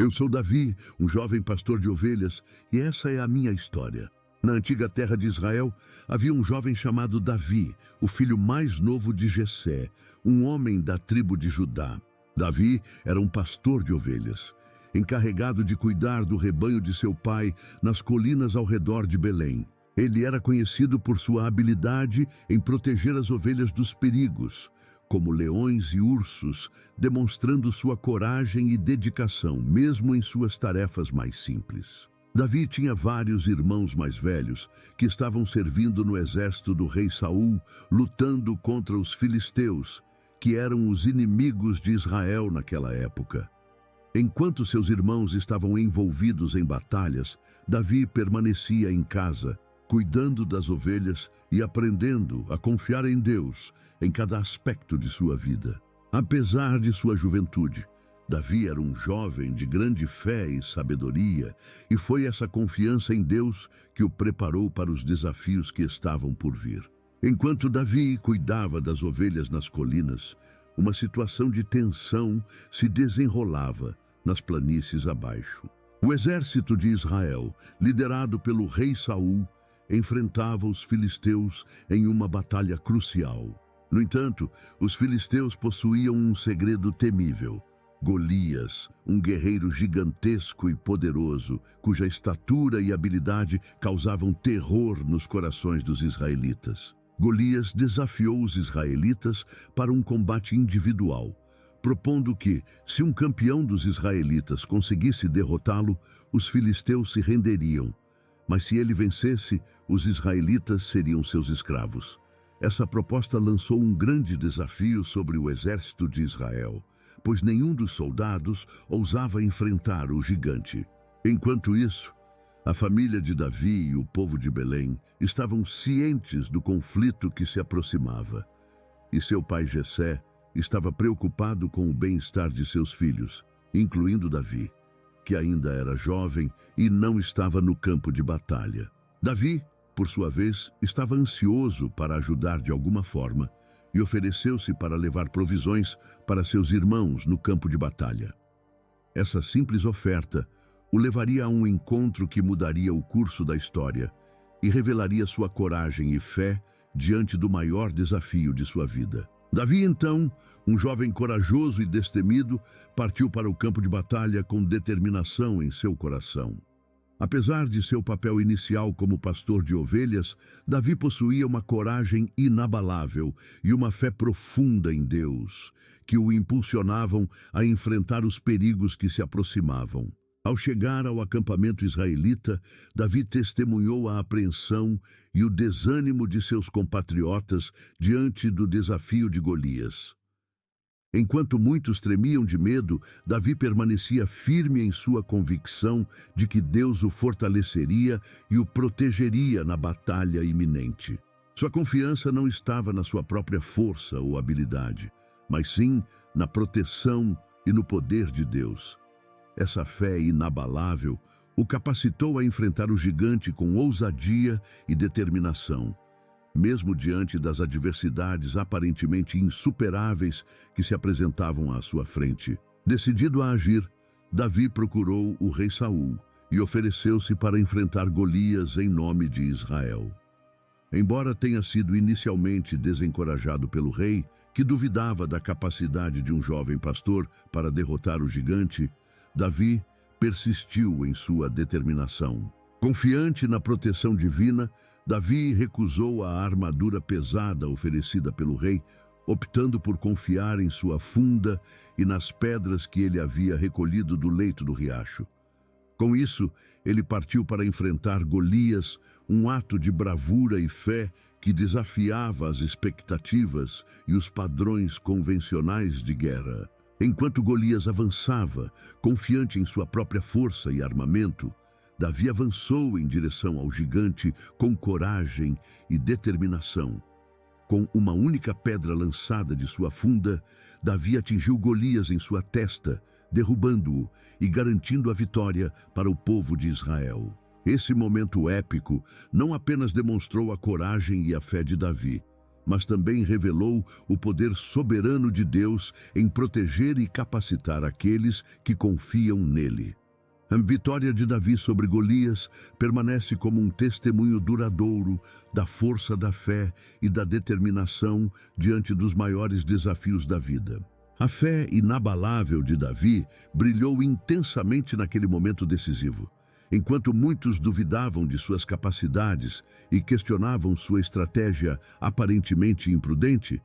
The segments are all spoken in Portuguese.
Eu sou Davi, um jovem pastor de ovelhas, e essa é a minha história. Na antiga terra de Israel, havia um jovem chamado Davi, o filho mais novo de Jessé, um homem da tribo de Judá. Davi era um pastor de ovelhas, encarregado de cuidar do rebanho de seu pai nas colinas ao redor de Belém. Ele era conhecido por sua habilidade em proteger as ovelhas dos perigos, como leões e ursos, demonstrando sua coragem e dedicação, mesmo em suas tarefas mais simples. Davi tinha vários irmãos mais velhos que estavam servindo no exército do rei Saul, lutando contra os filisteus, que eram os inimigos de Israel naquela época. Enquanto seus irmãos estavam envolvidos em batalhas, Davi permanecia em casa, cuidando das ovelhas e aprendendo a confiar em Deus em cada aspecto de sua vida. Apesar de sua juventude, Davi era um jovem de grande fé e sabedoria, e foi essa confiança em Deus que o preparou para os desafios que estavam por vir. Enquanto Davi cuidava das ovelhas nas colinas, uma situação de tensão se desenrolava nas planícies abaixo. O exército de Israel, liderado pelo rei Saul, enfrentava os filisteus em uma batalha crucial. No entanto, os filisteus possuíam um segredo temível. Golias, um guerreiro gigantesco e poderoso, cuja estatura e habilidade causavam terror nos corações dos israelitas. Golias desafiou os israelitas para um combate individual, propondo que, se um campeão dos israelitas conseguisse derrotá-lo, os filisteus se renderiam. Mas se ele vencesse, os israelitas seriam seus escravos. Essa proposta lançou um grande desafio sobre o exército de Israel, pois nenhum dos soldados ousava enfrentar o gigante. Enquanto isso, a família de Davi e o povo de Belém estavam cientes do conflito que se aproximava, e seu pai Jessé estava preocupado com o bem-estar de seus filhos, incluindo Davi, que ainda era jovem e não estava no campo de batalha. Davi, por sua vez, estava ansioso para ajudar de alguma forma e ofereceu-se para levar provisões para seus irmãos no campo de batalha. Essa simples oferta o levaria a um encontro que mudaria o curso da história e revelaria sua coragem e fé diante do maior desafio de sua vida. Davi, então, um jovem corajoso e destemido, partiu para o campo de batalha com determinação em seu coração. Apesar de seu papel inicial como pastor de ovelhas, Davi possuía uma coragem inabalável e uma fé profunda em Deus, que o impulsionavam a enfrentar os perigos que se aproximavam. Ao chegar ao acampamento israelita, Davi testemunhou a apreensão e o desânimo de seus compatriotas diante do desafio de Golias. Enquanto muitos tremiam de medo, Davi permanecia firme em sua convicção de que Deus o fortaleceria e o protegeria na batalha iminente. Sua confiança não estava na sua própria força ou habilidade, mas sim na proteção e no poder de Deus. Essa fé inabalável o capacitou a enfrentar o gigante com ousadia e determinação, mesmo diante das adversidades aparentemente insuperáveis que se apresentavam à sua frente. Decidido a agir, Davi procurou o rei Saul e ofereceu-se para enfrentar Golias em nome de Israel. Embora tenha sido inicialmente desencorajado pelo rei, que duvidava da capacidade de um jovem pastor para derrotar o gigante, Davi persistiu em sua determinação. Confiante na proteção divina, Davi recusou a armadura pesada oferecida pelo rei, optando por confiar em sua funda e nas pedras que ele havia recolhido do leito do riacho. Com isso, ele partiu para enfrentar Golias, um ato de bravura e fé que desafiava as expectativas e os padrões convencionais de guerra. Enquanto Golias avançava, confiante em sua própria força e armamento, Davi avançou em direção ao gigante com coragem e determinação. Com uma única pedra lançada de sua funda, Davi atingiu Golias em sua testa, derrubando-o e garantindo a vitória para o povo de Israel. Esse momento épico não apenas demonstrou a coragem e a fé de Davi, mas também revelou o poder soberano de Deus em proteger e capacitar aqueles que confiam nele. A vitória de Davi sobre Golias permanece como um testemunho duradouro da força da fé e da determinação diante dos maiores desafios da vida. A fé inabalável de Davi brilhou intensamente naquele momento decisivo. Enquanto muitos duvidavam de suas capacidades e questionavam sua estratégia aparentemente imprudente,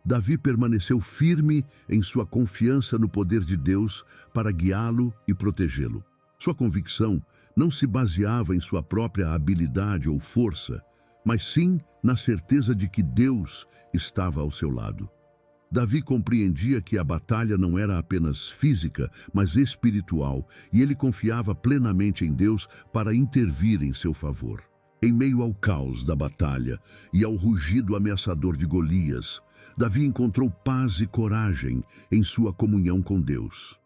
Davi permaneceu firme em sua confiança no poder de Deus para guiá-lo e protegê-lo. Sua convicção não se baseava em sua própria habilidade ou força, mas sim na certeza de que Deus estava ao seu lado. Davi compreendia que a batalha não era apenas física, mas espiritual, e ele confiava plenamente em Deus para intervir em seu favor. Em meio ao caos da batalha e ao rugido ameaçador de Golias, Davi encontrou paz e coragem em sua comunhão com Deus.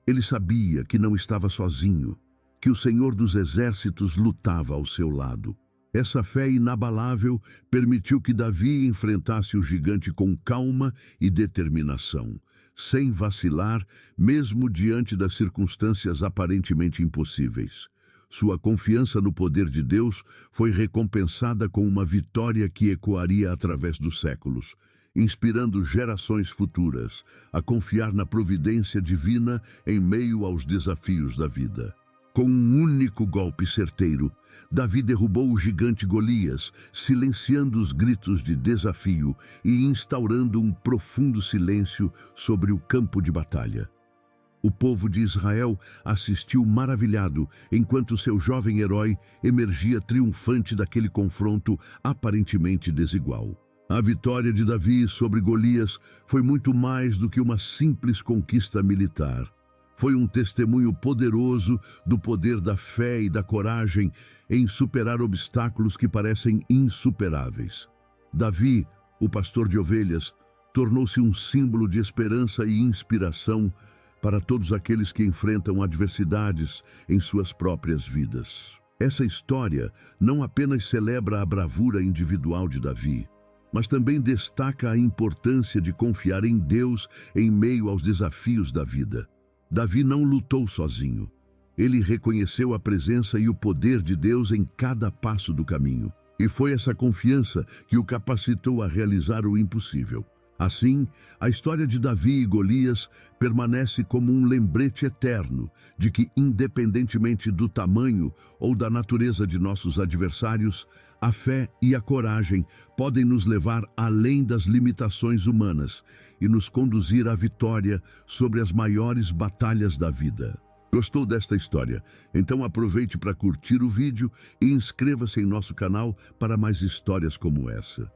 Ele sabia que não estava sozinho, que o Senhor dos Exércitos lutava ao seu lado. Essa fé inabalável permitiu que Davi enfrentasse o gigante com calma e determinação, sem vacilar, mesmo diante das circunstâncias aparentemente impossíveis. Sua confiança no poder de Deus foi recompensada com uma vitória que ecoaria através dos séculos, inspirando gerações futuras a confiar na providência divina em meio aos desafios da vida. Com um único golpe certeiro, Davi derrubou o gigante Golias, silenciando os gritos de desafio e instaurando um profundo silêncio sobre o campo de batalha. O povo de Israel assistiu maravilhado enquanto seu jovem herói emergia triunfante daquele confronto aparentemente desigual. A vitória de Davi sobre Golias foi muito mais do que uma simples conquista militar. Foi um testemunho poderoso do poder da fé e da coragem em superar obstáculos que parecem insuperáveis. Davi, o pastor de ovelhas, tornou-se um símbolo de esperança e inspiração para todos aqueles que enfrentam adversidades em suas próprias vidas. Essa história não apenas celebra a bravura individual de Davi, mas também destaca a importância de confiar em Deus em meio aos desafios da vida. Davi não lutou sozinho. Ele reconheceu a presença e o poder de Deus em cada passo do caminho. E foi essa confiança que o capacitou a realizar o impossível. Assim, a história de Davi e Golias permanece como um lembrete eterno de que, independentemente do tamanho ou da natureza de nossos adversários, a fé e a coragem podem nos levar além das limitações humanas e nos conduzir à vitória sobre as maiores batalhas da vida. Gostou desta história? Então aproveite para curtir o vídeo e inscreva-se em nosso canal para mais histórias como essa.